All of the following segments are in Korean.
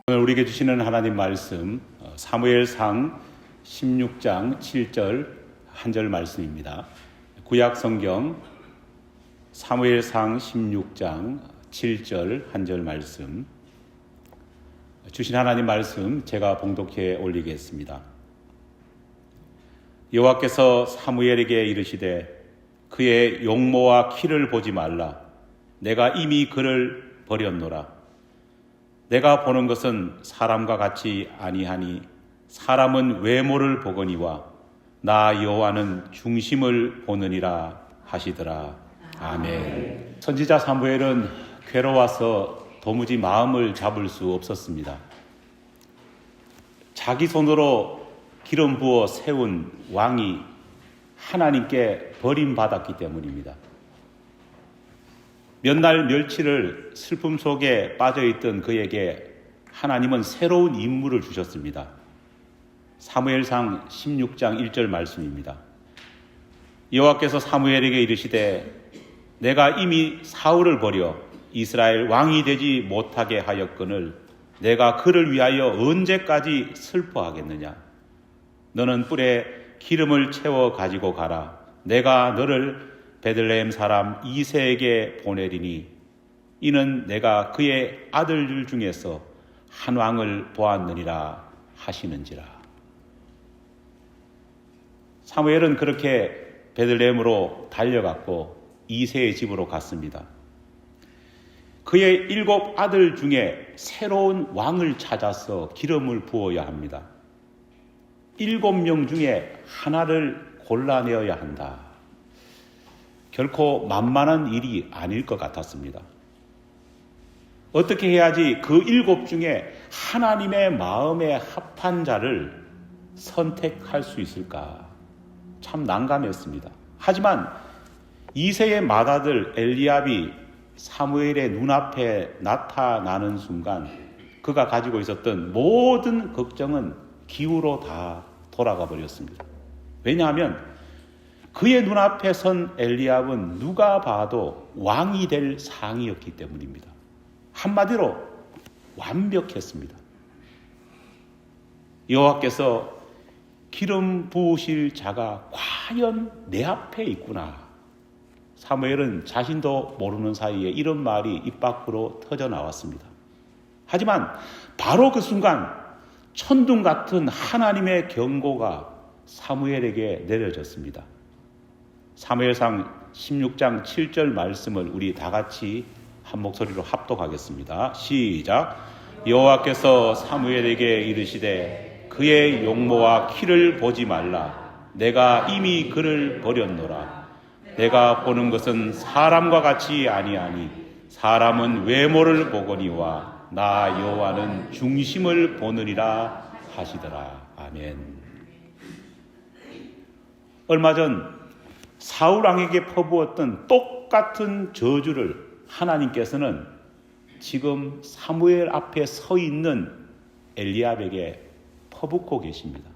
오늘 우리에게 주시는 하나님 말씀 사무엘상 16장 7절 한 절 말씀입니다. 구약 성경 사무엘상 16장 7절 한 절 말씀, 주신 하나님 말씀 제가 봉독해 올리겠습니다. 여호와께서 사무엘에게 이르시되 그의 용모와 키를 보지 말라. 내가 이미 그를 버렸노라. 내가 보는 것은 사람과 같이 아니하니 사람은 외모를 보거니와 나 여호와는 중심을 보느니라 하시더라. 아멘. 선지자 사무엘은 괴로워서 도무지 마음을 잡을 수 없었습니다. 자기 손으로 기름 부어 세운 왕이 하나님께 버림받았기 때문입니다. 몇 날 며칠을 슬픔 속에 빠져있던 그에게 하나님은 새로운 임무를 주셨습니다. 사무엘상 16장 1절 말씀입니다. 여호와께서 사무엘에게 이르시되 내가 이미 사울을 버려 이스라엘 왕이 되지 못하게 하였거늘 내가 그를 위하여 언제까지 슬퍼하겠느냐. 너는 뿔에 기름을 채워 가지고 가라. 내가 너를 베들레헴 사람 이새에게 보내리니 이는 내가 그의 아들들 중에서 한 왕을 보았느니라 하시는지라. 사무엘은 그렇게 베들레헴으로 달려갔고 이새의 집으로 갔습니다. 그의 7 아들 중에 새로운 왕을 찾아서 기름을 부어야 합니다. 7명 중에 하나를 골라내어야 한다. 결코 만만한 일이 아닐 것 같았습니다. 어떻게 해야지 그 7 중에 하나님의 마음에 합한 자를 선택할 수 있을까? 참 난감했습니다. 하지만 이새의 맏아들 엘리압이 사무엘의 눈앞에 나타나는 순간 그가 가지고 있었던 모든 걱정은 기우로 다 돌아가 버렸습니다. 왜냐하면 그의 눈앞에 선 엘리압은 누가 봐도 왕이 될 상이었기 때문입니다. 한마디로 완벽했습니다. 여호와께서 기름 부으실 자가 과연 내 앞에 있구나. 사무엘은 자신도 모르는 사이에 이런 말이 입 밖으로 터져 나왔습니다. 하지만 바로 그 순간 천둥 같은 하나님의 경고가 사무엘에게 내려졌습니다. 사무엘상 16장 7절 말씀을 우리 다 같이 한 목소리로 합독하겠습니다. 시작. 여호와께서 사무엘에게 이르시되 그의 용모와 키를 보지 말라. 내가 이미 그를 버렸노라. 내가 보는 것은 사람과 같이 아니하니 사람은 외모를 보거니와 나 여호와는 중심을 보느니라 하시더라. 아멘. 얼마 전 사울 왕에게 퍼부었던 똑같은 저주를 하나님께서는 지금 사무엘 앞에 서 있는 엘리압에게 퍼붓고 계십니다.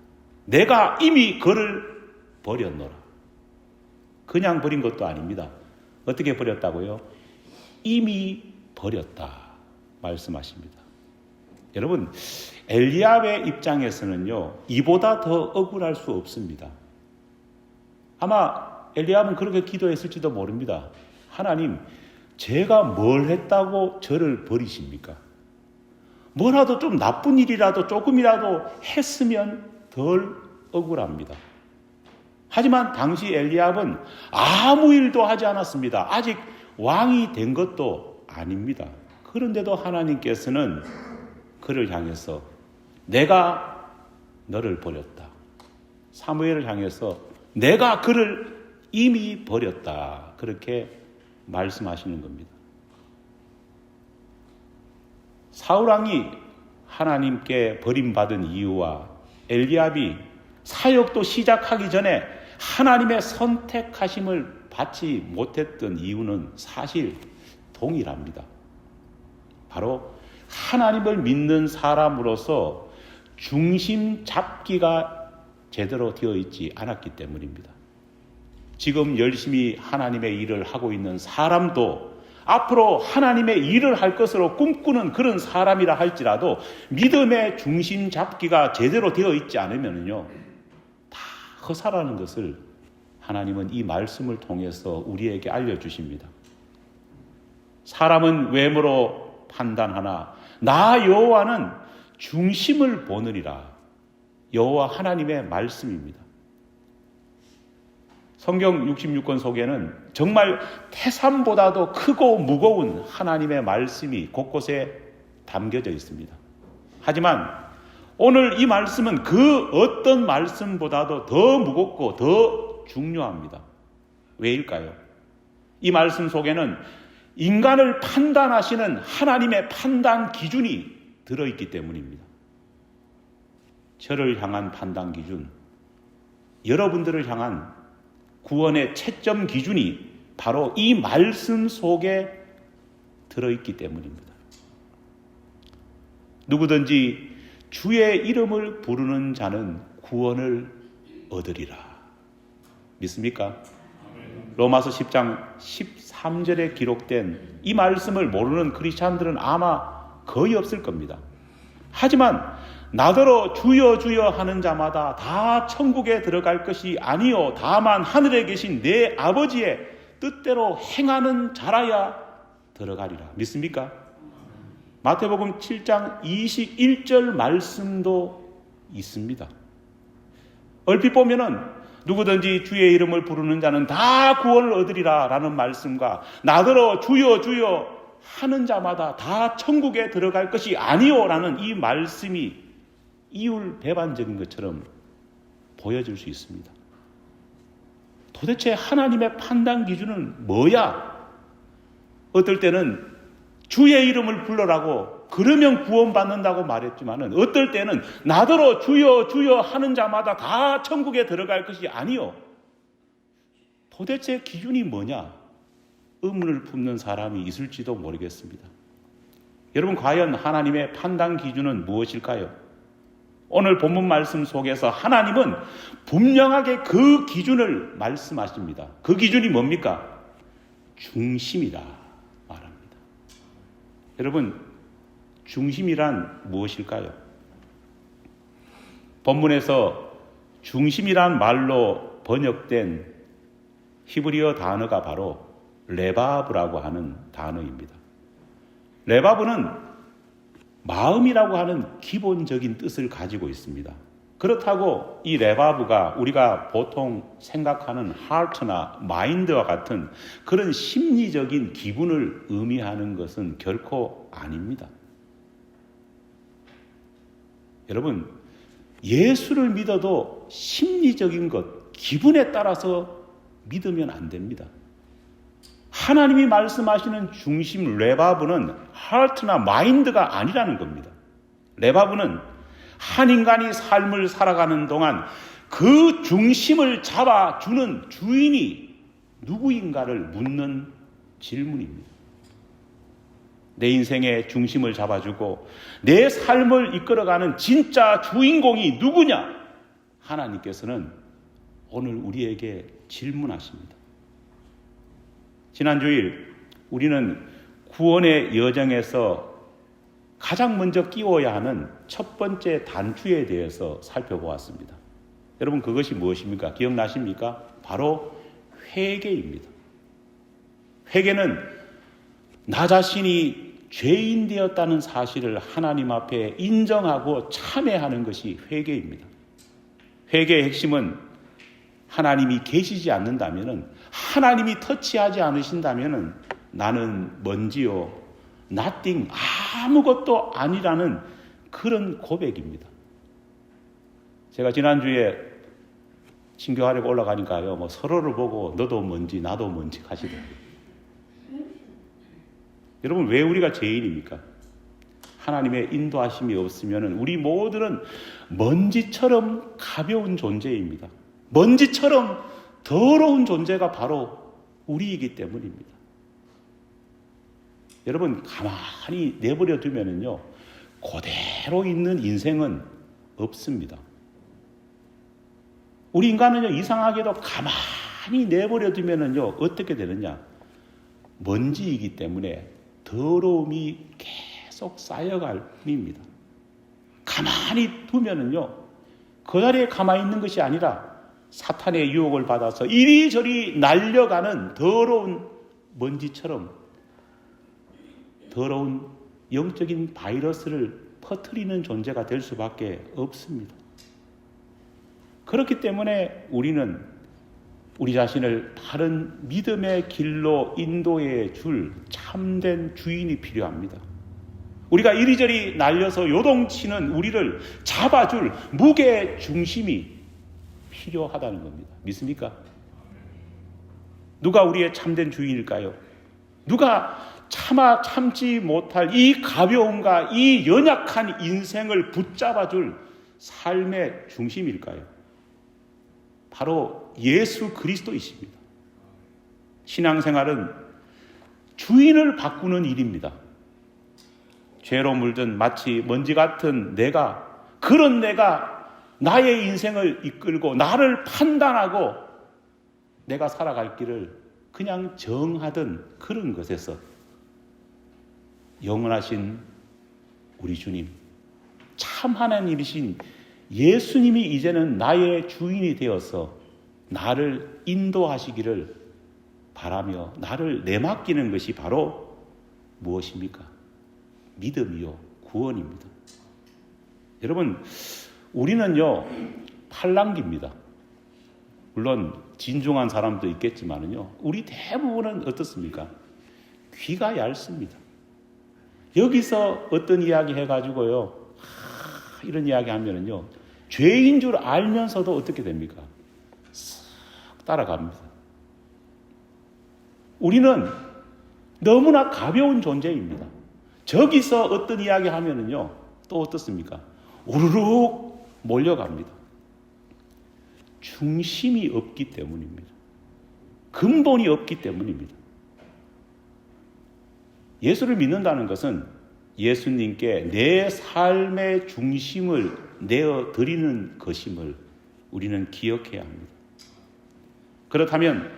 내가 이미 그를 버렸노라. 그냥 버린 것도 아닙니다. 어떻게 버렸다고요? 이미 버렸다 말씀하십니다. 여러분, 엘리압의 입장에서는요, 이보다 더 억울할 수 없습니다. 아마 엘리압은 그렇게 기도했을지도 모릅니다. 하나님, 제가 뭘 했다고 저를 버리십니까? 뭐라도 좀 나쁜 일이라도 조금이라도 했으면 덜 억울합니다. 하지만 당시 엘리압은 아무 일도 하지 않았습니다. 아직 왕이 된 것도 아닙니다. 그런데도 하나님께서는 그를 향해서 내가 너를 버렸다. 사무엘을 향해서 내가 그를 이미 버렸다. 그렇게 말씀하시는 겁니다. 사울왕이 하나님께 버림받은 이유와 엘리압이 사역도 시작하기 전에 하나님의 선택하심을 받지 못했던 이유는 사실 동일합니다. 바로 하나님을 믿는 사람으로서 중심 잡기가 제대로 되어 있지 않았기 때문입니다. 지금 열심히 하나님의 일을 하고 있는 사람도 앞으로 하나님의 일을 할 것으로 꿈꾸는 그런 사람이라 할지라도 믿음의 중심 잡기가 제대로 되어 있지 않으면요, 다 허사라는 것을 하나님은 이 말씀을 통해서 우리에게 알려주십니다. 사람은 외모로 판단하나 나 여호와는 중심을 보느니라. 여호와 하나님의 말씀입니다. 성경 66권 속에는 정말 태산보다도 크고 무거운 하나님의 말씀이 곳곳에 담겨져 있습니다. 하지만 오늘 이 말씀은 그 어떤 말씀보다도 더 무겁고 더 중요합니다. 왜일까요? 이 말씀 속에는 인간을 판단하시는 하나님의 판단 기준이 들어있기 때문입니다. 저를 향한 판단 기준, 여러분들을 향한 구원의 채점 기준이 바로 이 말씀 속에 들어있기 때문입니다. 누구든지 주의 이름을 부르는 자는 구원을 얻으리라. 믿습니까? 로마서 10장 13절에 기록된 이 말씀을 모르는 크리스찬들은 아마 거의 없을 겁니다. 하지만 나더러 주여 주여 하는 자마다 다 천국에 들어갈 것이 아니요 다만 하늘에 계신 내 아버지의 뜻대로 행하는 자라야 들어가리라. 믿습니까? 마태복음 7장 21절 말씀도 있습니다. 얼핏 보면은 누구든지 주의 이름을 부르는 자는 다 구원을 얻으리라 라는 말씀과 나더러 주여 주여 하는 자마다 다 천국에 들어갈 것이 아니요 라는 이 말씀이 이율배반적인 것처럼 보여질 수 있습니다. 도대체 하나님의 판단 기준은 뭐야? 어떨 때는 주의 이름을 불러라고 그러면 구원받는다고 말했지만은 어떨 때는 나더러 주여 주여 하는 자마다 다 천국에 들어갈 것이 아니요. 도대체 기준이 뭐냐? 의문을 품는 사람이 있을지도 모르겠습니다. 여러분, 과연 하나님의 판단 기준은 무엇일까요? 오늘 본문 말씀 속에서 하나님은 분명하게 그 기준을 말씀하십니다. 그 기준이 뭡니까? 중심이다 말합니다. 여러분, 중심이란 무엇일까요? 본문에서 중심이란 말로 번역된 히브리어 단어가 바로 레바브라고 하는 단어입니다. 레바브는 마음이라고 하는 기본적인 뜻을 가지고 있습니다. 그렇다고 이 레바브가 우리가 보통 생각하는 하트나 마인드와 같은 그런 심리적인 기분을 의미하는 것은 결코 아닙니다. 여러분, 예수를 믿어도 심리적인 것, 기분에 따라서 믿으면 안 됩니다. 하나님이 말씀하시는 중심 레바브는 하트나 마인드가 아니라는 겁니다. 레바브는 한 인간이 삶을 살아가는 동안 그 중심을 잡아주는 주인이 누구인가를 묻는 질문입니다. 내 인생의 중심을 잡아주고 내 삶을 이끌어가는 진짜 주인공이 누구냐? 하나님께서는 오늘 우리에게 질문하십니다. 지난 주일 우리는 구원의 여정에서 가장 먼저 끼워야 하는 첫 번째 단추에 대해서 살펴보았습니다. 여러분, 그것이 무엇입니까? 기억나십니까? 바로 회개입니다. 회개는 나 자신이 죄인 되었다는 사실을 하나님 앞에 인정하고 참회하는 것이 회개입니다. 회개의 핵심은 하나님이 계시지 않는다면, 하나님이 터치하지 않으신다면 나는 먼지요, nothing, 아무것도 아니라는 그런 고백입니다. 제가 지난주에 친교하려고 올라가니까요, 서로를 보고 너도 먼지 나도 먼지 하시더라고요. 여러분, 왜 우리가 죄인입니까? 하나님의 인도하심이 없으면 우리 모두는 먼지처럼 가벼운 존재입니다. 먼지처럼 더러운 존재가 바로 우리이기 때문입니다. 여러분, 가만히 내버려 두면은요, 그대로 있는 인생은 없습니다. 우리 인간은요, 이상하게도 가만히 내버려 두면은요, 어떻게 되느냐? 먼지이기 때문에 더러움이 계속 쌓여갈 뿐입니다. 가만히 두면은요, 그 자리에 가만히 있는 것이 아니라 사탄의 유혹을 받아서 이리저리 날려가는 더러운 먼지처럼 더러운 영적인 바이러스를 퍼뜨리는 존재가 될 수밖에 없습니다. 그렇기 때문에 우리는 우리 자신을 바른 믿음의 길로 인도해 줄 참된 주인이 필요합니다. 우리가 이리저리 날려서 요동치는 우리를 잡아줄 무게 중심이 필요하다는 겁니다. 믿습니까? 누가 우리의 참된 주인일까요? 누가 참지 못할 이 가벼움과 이 연약한 인생을 붙잡아줄 삶의 중심일까요? 바로 예수 그리스도이십니다. 신앙생활은 주인을 바꾸는 일입니다. 죄로 물든 마치 먼지 같은 그런 내가 나의 인생을 이끌고 나를 판단하고 내가 살아갈 길을 그냥 정하던 그런 것에서 영원하신 우리 주님, 참 하나님이신 예수님이 이제는 나의 주인이 되어서 나를 인도하시기를 바라며 나를 내맡기는 것이 바로 무엇입니까? 믿음이요, 구원입니다. 여러분, 우리는요, 팔랑귀입니다. 물론 진중한 사람도 있겠지만요, 우리 대부분은 어떻습니까? 귀가 얇습니다. 여기서 어떤 이야기 해가지고요, 이런 이야기 하면은요, 죄인 줄 알면서도 어떻게 됩니까? 싹 따라갑니다. 우리는 너무나 가벼운 존재입니다. 저기서 어떤 이야기 하면은요, 또 어떻습니까? 우르르 몰려갑니다. 중심이 없기 때문입니다. 근본이 없기 때문입니다. 예수를 믿는다는 것은 예수님께 내 삶의 중심을 내어드리는 것임을 우리는 기억해야 합니다. 그렇다면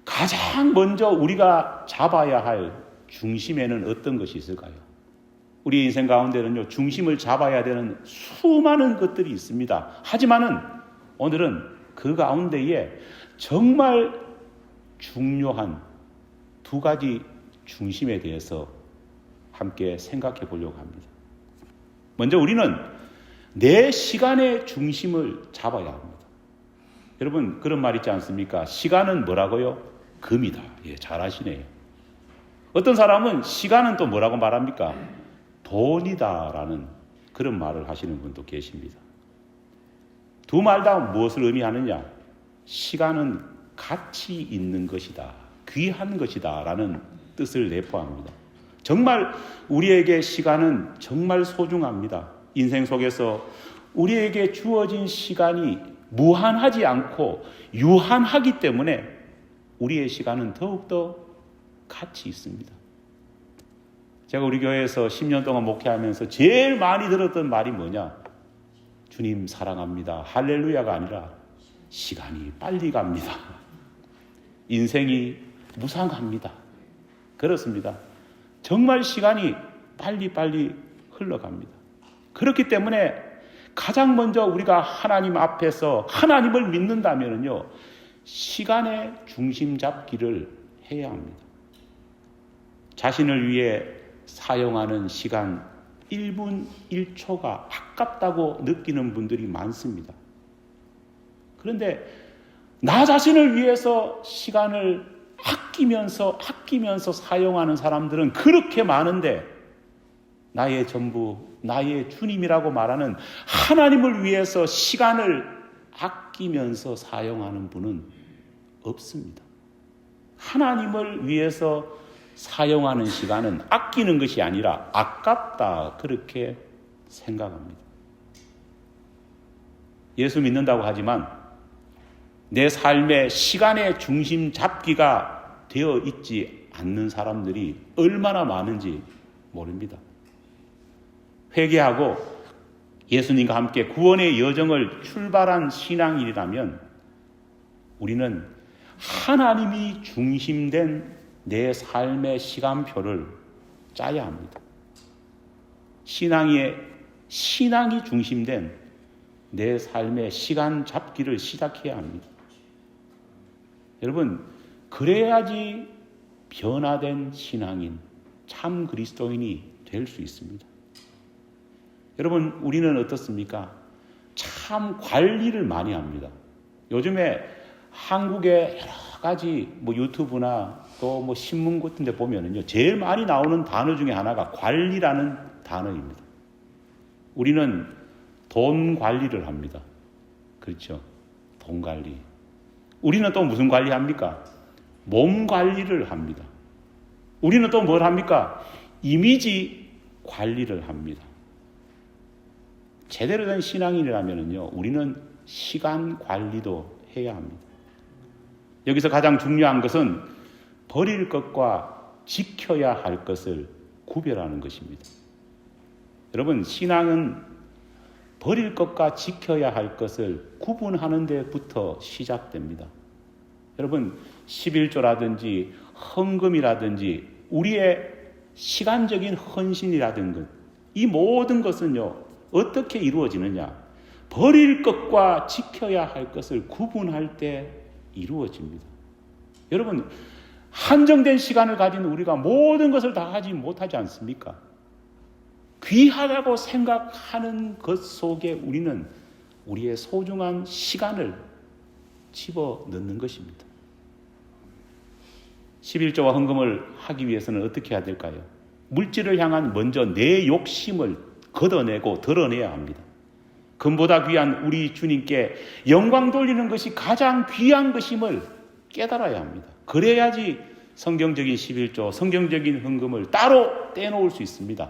가장 먼저 우리가 잡아야 할 중심에는 어떤 것이 있을까요? 우리 인생 가운데는요, 중심을 잡아야 되는 수많은 것들이 있습니다. 하지만은 오늘은 그 가운데에 정말 중요한 두 가지 중심에 대해서 함께 생각해 보려고 합니다. 먼저 우리는 내 시간의 중심을 잡아야 합니다. 여러분, 그런 말 있지 않습니까? 시간은 뭐라고요? 금이다. 예, 잘 아시네요. 어떤 사람은 시간은 또 뭐라고 말합니까? 돈이다라는 그런 말을 하시는 분도 계십니다. 두 말 다 무엇을 의미하느냐? 시간은 가치 있는 것이다, 귀한 것이다 라는 뜻을 내포합니다. 정말 우리에게 시간은 정말 소중합니다. 인생 속에서 우리에게 주어진 시간이 무한하지 않고 유한하기 때문에 우리의 시간은 더욱더 가치 있습니다. 제가 우리 교회에서 10년 동안 목회하면서 제일 많이 들었던 말이 뭐냐? 주님 사랑합니다. 할렐루야가 아니라 시간이 빨리 갑니다. 인생이 무상합니다. 그렇습니다. 정말 시간이 빨리빨리 흘러갑니다. 그렇기 때문에 가장 먼저 우리가 하나님 앞에서 하나님을 믿는다면요, 시간의 중심 잡기를 해야 합니다. 자신을 위해 사용하는 시간 1분 1초가 아깝다고 느끼는 분들이 많습니다. 그런데 나 자신을 위해서 시간을 아끼면서 사용하는 사람들은 그렇게 많은데 나의 전부, 나의 주님이라고 말하는 하나님을 위해서 시간을 아끼면서 사용하는 분은 없습니다. 하나님을 위해서 사용하는 시간은 아끼는 것이 아니라 아깝다, 그렇게 생각합니다. 예수 믿는다고 하지만 내 삶의 시간의 중심 잡기가 되어 있지 않는 사람들이 얼마나 많은지 모릅니다. 회개하고 예수님과 함께 구원의 여정을 출발한 신앙인이라면 우리는 하나님이 중심된 내 삶의 시간표를 짜야 합니다. 신앙이 중심된 내 삶의 시간 잡기를 시작해야 합니다. 여러분, 그래야지 변화된 신앙인, 참 그리스도인이 될 수 있습니다. 여러분, 우리는 어떻습니까? 참 관리를 많이 합니다. 요즘에 한국의 여러 가지 유튜브나 또 신문 같은 데 보면은요, 제일 많이 나오는 단어 중에 하나가 관리라는 단어입니다. 우리는 돈 관리를 합니다. 그렇죠? 돈 관리. 우리는 또 무슨 관리합니까? 몸 관리를 합니다. 우리는 또 뭘 합니까? 이미지 관리를 합니다. 제대로 된 신앙인이라면요, 우리는 시간 관리도 해야 합니다. 여기서 가장 중요한 것은 버릴 것과 지켜야 할 것을 구별하는 것입니다. 여러분, 신앙은 버릴 것과 지켜야 할 것을 구분하는 데부터 시작됩니다. 여러분, 11조라든지 헌금이라든지 우리의 시간적인 헌신이라든지 이 모든 것은요, 어떻게 이루어지느냐? 버릴 것과 지켜야 할 것을 구분할 때 이루어집니다. 여러분, 한정된 시간을 가진 우리가 모든 것을 다 하지 못하지 않습니까? 귀하다고 생각하는 것 속에 우리는 우리의 소중한 시간을 집어넣는 것입니다. 11조와 헌금을 하기 위해서는 어떻게 해야 될까요? 물질을 향한 먼저 내 욕심을 걷어내고 드러내야 합니다. 금보다 귀한 우리 주님께 영광 돌리는 것이 가장 귀한 것임을 깨달아야 합니다. 그래야지 성경적인 11조, 성경적인 헌금을 따로 떼놓을 수 있습니다.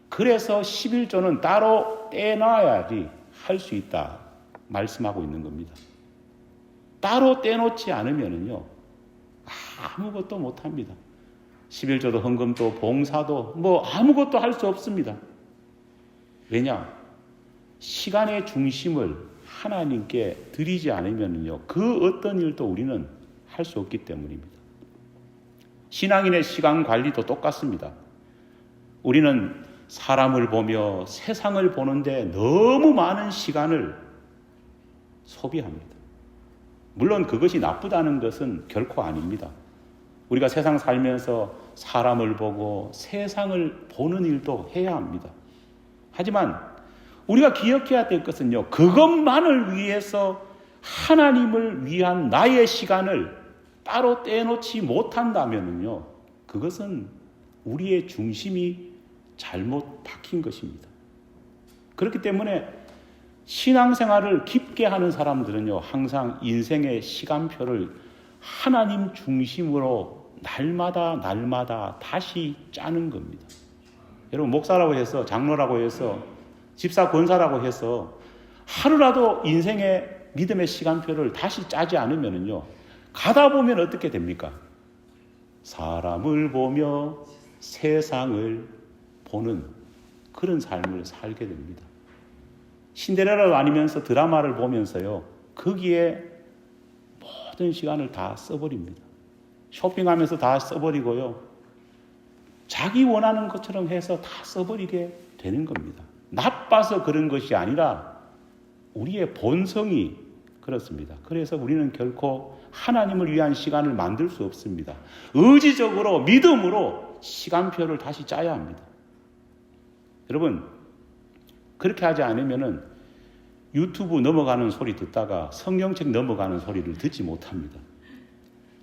그래서 11조는 따로 떼놔야지 할 수 있다 말씀하고 있는 겁니다. 따로 떼놓지 않으면요, 아무것도 못합니다. 11조도 헌금도 봉사도 아무것도 할 수 없습니다. 왜냐? 시간의 중심을 하나님께 드리지 않으면요, 그 어떤 일도 우리는 할 수 없기 때문입니다. 신앙인의 시간 관리도 똑같습니다. 우리는 사람을 보며 세상을 보는데 너무 많은 시간을 소비합니다. 물론 그것이 나쁘다는 것은 결코 아닙니다. 우리가 세상 살면서 사람을 보고 세상을 보는 일도 해야 합니다. 하지만 우리가 기억해야 될 것은요, 그것만을 위해서 하나님을 위한 나의 시간을 따로 떼놓지 못한다면요, 그것은 우리의 중심이 잘못 박힌 것입니다. 그렇기 때문에 신앙생활을 깊게 하는 사람들은요, 항상 인생의 시간표를 하나님 중심으로 날마다 다시 짜는 겁니다. 여러분, 목사라고 해서, 장로라고 해서, 집사 권사라고 해서 하루라도 인생의 믿음의 시간표를 다시 짜지 않으면요, 가다 보면 어떻게 됩니까? 사람을 보며 세상을 보는 그런 삶을 살게 됩니다. 신데렐라를 아니면서 드라마를 보면서요, 거기에 모든 시간을 다 써버립니다. 쇼핑하면서 다 써버리고요, 자기 원하는 것처럼 해서 다 써버리게 되는 겁니다. 나빠서 그런 것이 아니라 우리의 본성이 그렇습니다. 그래서 우리는 결코 하나님을 위한 시간을 만들 수 없습니다. 의지적으로, 믿음으로 시간표를 다시 짜야 합니다. 여러분, 그렇게 하지 않으면은 유튜브 넘어가는 소리 듣다가 성경책 넘어가는 소리를 듣지 못합니다.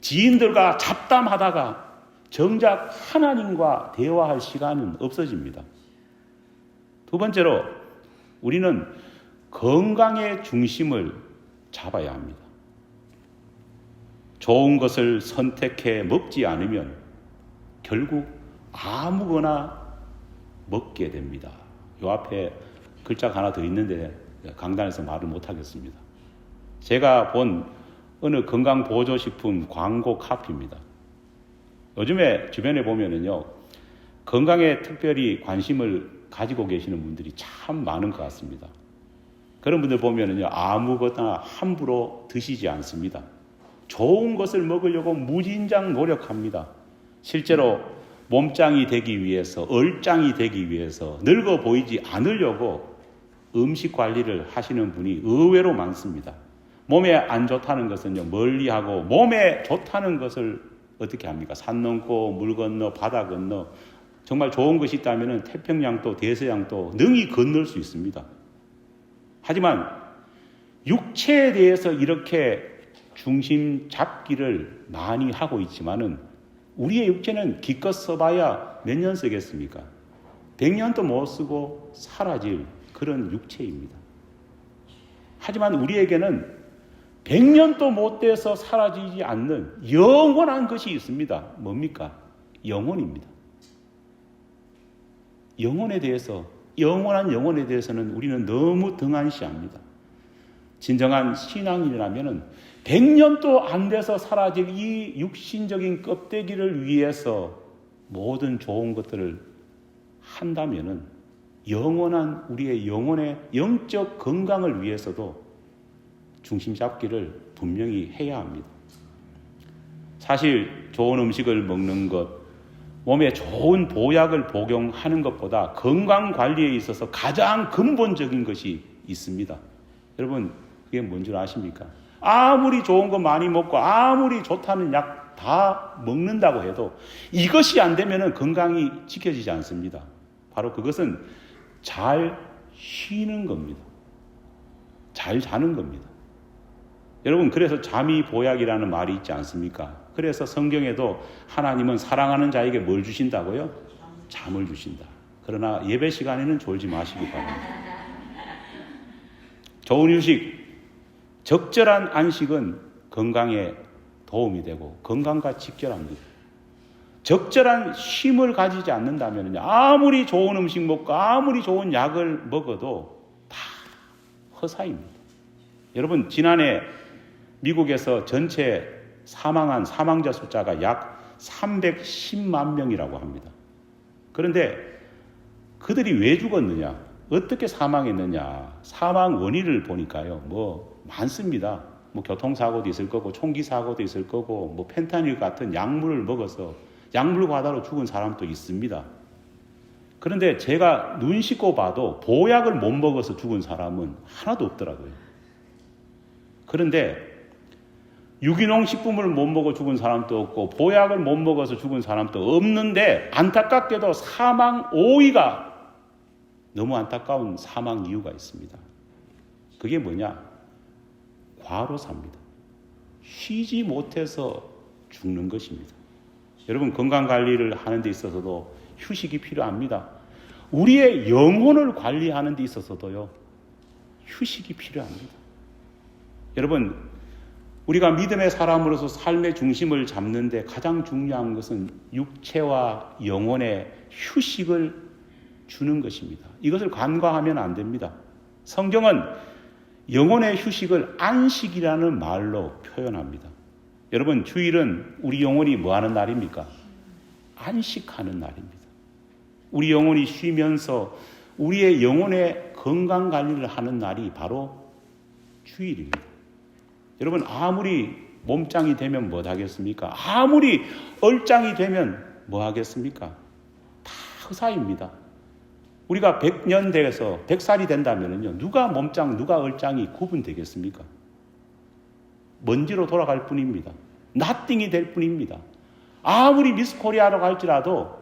지인들과 잡담하다가 정작 하나님과 대화할 시간은 없어집니다. 두 번째로, 우리는 건강의 중심을 잡아야 합니다. 좋은 것을 선택해 먹지 않으면 결국 아무거나 먹게 됩니다. 요 앞에 글자가 하나 더 있는데 강단에서 말을 못하겠습니다. 제가 본 어느 건강보조식품 광고 카피입니다. 요즘에 주변에 보면은요, 건강에 특별히 관심을 가지고 계시는 분들이 참 많은 것 같습니다. 그런 분들 보면은요, 아무거나 함부로 드시지 않습니다. 좋은 것을 먹으려고 무진장 노력합니다. 실제로 몸짱이 되기 위해서, 얼짱이 되기 위해서, 늙어 보이지 않으려고 음식 관리를 하시는 분이 의외로 많습니다. 몸에 안 좋다는 것은요, 멀리하고 몸에 좋다는 것을 어떻게 합니까? 산 넘고 물 건너 바다 건너 정말 좋은 것이 있다면 태평양도 대서양도 능히 건널 수 있습니다. 하지만 육체에 대해서 이렇게 중심 잡기를 많이 하고 있지만은 우리의 육체는 기껏 써봐야 몇 년 쓰겠습니까? 100년도 못 쓰고 사라질 그런 육체입니다. 하지만 우리에게는 100년도 못 돼서 사라지지 않는 영원한 것이 있습니다. 뭡니까? 영혼입니다. 영원한 영혼에 대해서는 우리는 너무 등한시합니다. 진정한 신앙인이라면 100년도 안 돼서 사라질 이 육신적인 껍데기를 위해서 모든 좋은 것들을 한다면은 영원한 우리의 영혼의 영적 건강을 위해서도 중심 잡기를 분명히 해야 합니다. 사실 좋은 음식을 먹는 것, 몸에 좋은 보약을 복용하는 것보다 건강 관리에 있어서 가장 근본적인 것이 있습니다. 여러분, 그게 뭔 줄 아십니까? 아무리 좋은 거 많이 먹고 아무리 좋다는 약 다 먹는다고 해도 이것이 안 되면 건강이 지켜지지 않습니다. 바로 그것은 잘 쉬는 겁니다. 잘 자는 겁니다. 여러분, 그래서 잠이 보약이라는 말이 있지 않습니까? 그래서 성경에도 하나님은 사랑하는 자에게 뭘 주신다고요? 잠을 주신다. 그러나 예배 시간에는 졸지 마시기 바랍니다. 좋은 휴식, 적절한 안식은 건강에 도움이 되고 건강과 직결합니다. 적절한 쉼을 가지지 않는다면 아무리 좋은 음식 먹고 아무리 좋은 약을 먹어도 다 허사입니다. 여러분, 지난해 미국에서 전체 사망한 사망자 숫자가 약 310만 명이라고 합니다. 그런데 그들이 왜 죽었느냐? 어떻게 사망했느냐? 사망 원인을 보니까요, 많습니다. 교통사고도 있을 거고, 총기 사고도 있을 거고, 펜타닐 같은 약물을 먹어서 약물 과다로 죽은 사람도 있습니다. 그런데 제가 눈 씻고 봐도 보약을 못 먹어서 죽은 사람은 하나도 없더라고요. 그런데 유기농 식품을 못 먹어 죽은 사람도 없고 보약을 못 먹어서 죽은 사람도 없는데 안타깝게도 사망 5위가 너무 안타까운 사망 이유가 있습니다. 그게 뭐냐? 과로사입니다. 쉬지 못해서 죽는 것입니다. 여러분, 건강관리를 하는 데 있어서도 휴식이 필요합니다. 우리의 영혼을 관리하는 데 있어서도요, 휴식이 필요합니다. 여러분, 우리가 믿음의 사람으로서 삶의 중심을 잡는 데 가장 중요한 것은 육체와 영혼의 휴식을 주는 것입니다. 이것을 간과하면 안 됩니다. 성경은 영혼의 휴식을 안식이라는 말로 표현합니다. 여러분, 주일은 우리 영혼이 뭐 하는 날입니까? 안식하는 날입니다. 우리 영혼이 쉬면서 우리의 영혼의 건강 관리를 하는 날이 바로 주일입니다. 여러분, 아무리 몸짱이 되면 뭐 하겠습니까? 아무리 얼짱이 되면 뭐 하겠습니까? 다 허사입니다. 우리가 100년 돼서 100살이 된다면요, 누가 몸짱, 누가 얼짱이 구분되겠습니까? 먼지로 돌아갈 뿐입니다. 나띵이 될 뿐입니다. 아무리 미스 코리아라고 할지라도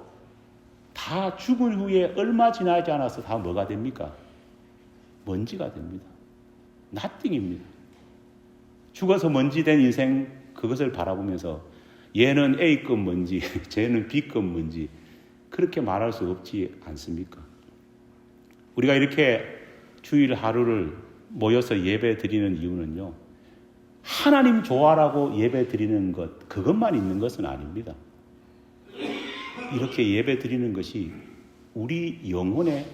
다 죽은 후에 얼마 지나지 않아서 다 뭐가 됩니까? 먼지가 됩니다. 나띵입니다. 죽어서 먼지 된 인생, 그것을 바라보면서 얘는 A급 먼지, 쟤는 B급 먼지, 그렇게 말할 수 없지 않습니까? 우리가 이렇게 주일 하루를 모여서 예배 드리는 이유는요, 하나님 좋아라고 예배 드리는 것, 그것만 있는 것은 아닙니다. 이렇게 예배 드리는 것이 우리 영혼의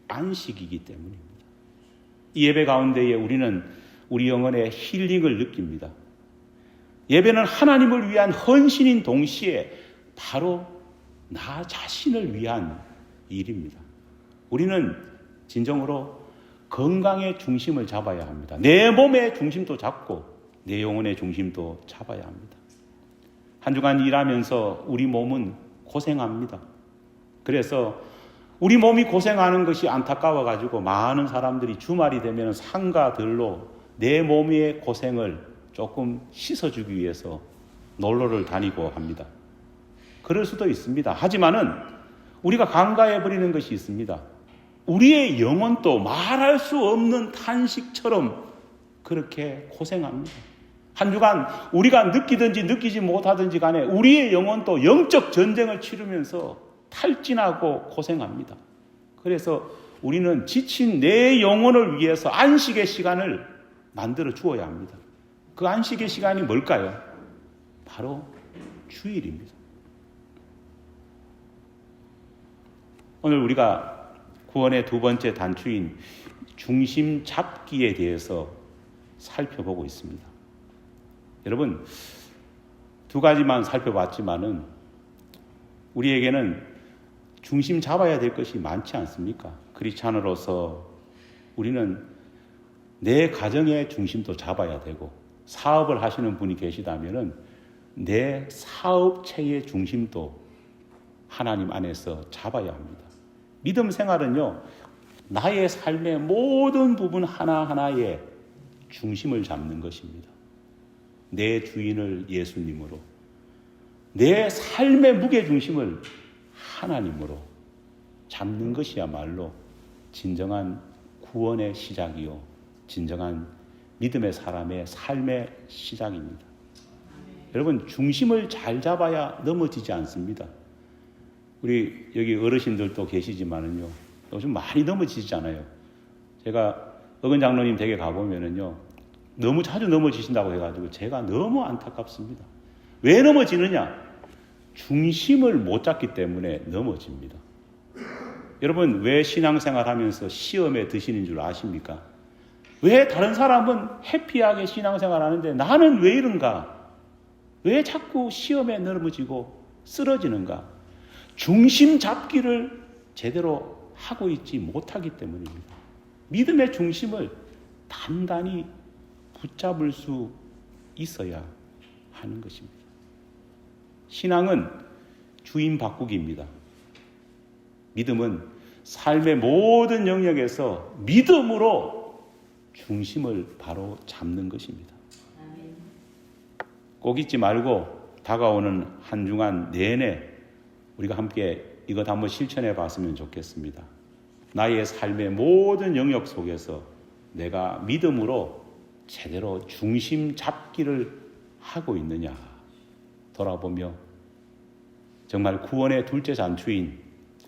안식이기 때문입니다. 이 예배 가운데에 우리는 우리 영혼의 힐링을 느낍니다. 예배는 하나님을 위한 헌신인 동시에 바로 나 자신을 위한 일입니다. 우리는 진정으로 건강의 중심을 잡아야 합니다. 내 몸의 중심도 잡고 내 영혼의 중심도 잡아야 합니다. 한 주간 일하면서 우리 몸은 고생합니다. 그래서 우리 몸이 고생하는 것이 안타까워가지고 많은 사람들이 주말이 되면 상가들로 내 몸의 고생을 조금 씻어주기 위해서 놀러를 다니고 합니다. 그럴 수도 있습니다. 하지만은 우리가 간과해버리는 것이 있습니다. 우리의 영혼도 말할 수 없는 탄식처럼 그렇게 고생합니다. 한 주간 우리가 느끼든지 느끼지 못하든지 간에 우리의 영혼도 영적 전쟁을 치르면서 탈진하고 고생합니다. 그래서 우리는 지친 내 영혼을 위해서 안식의 시간을 만들어 주어야 합니다. 그 안식의 시간이 뭘까요? 바로 주일입니다. 오늘 우리가 구원의 두 번째 단추인 중심 잡기에 대해서 살펴보고 있습니다. 여러분, 두 가지만 살펴봤지만은 우리에게는 중심 잡아야 될 것이 많지 않습니까? 크리스찬으로서 우리는 내 가정의 중심도 잡아야 되고, 사업을 하시는 분이 계시다면은 내 사업체의 중심도 하나님 안에서 잡아야 합니다. 믿음 생활은요, 나의 삶의 모든 부분 하나하나에 중심을 잡는 것입니다. 내 주인을 예수님으로, 내 삶의 무게중심을 하나님으로 잡는 것이야말로 진정한 구원의 시작이요, 진정한 믿음의 사람의 삶의 시작입니다. 여러분, 중심을 잘 잡아야 넘어지지 않습니다. 우리 여기 어르신들도 계시지만은요, 요즘 많이 넘어지잖아요. 제가 어근 장로님 댁에 가보면은요, 너무 자주 넘어지신다고 해가지고 제가 너무 안타깝습니다. 왜 넘어지느냐? 중심을 못 잡기 때문에 넘어집니다. 여러분, 왜 신앙생활 하면서 시험에 드시는 줄 아십니까? 왜 다른 사람은 해피하게 신앙생활 하는데 나는 왜 이런가? 왜 자꾸 시험에 넘어지고 쓰러지는가? 중심 잡기를 제대로 하고 있지 못하기 때문입니다. 믿음의 중심을 단단히 붙잡을 수 있어야 하는 것입니다. 신앙은 주인 바꾸기입니다. 믿음은 삶의 모든 영역에서 믿음으로 중심을 바로 잡는 것입니다. 꼭 잊지 말고 다가오는 한 주간 내내 우리가 함께 이것 한번 실천해 봤으면 좋겠습니다. 나의 삶의 모든 영역 속에서 내가 믿음으로 제대로 중심 잡기를 하고 있느냐 돌아보며 정말 구원의 둘째 단추인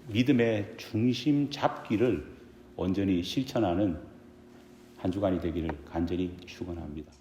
믿음의 중심 잡기를 온전히 실천하는 한 주간이 되기를 간절히 축원합니다.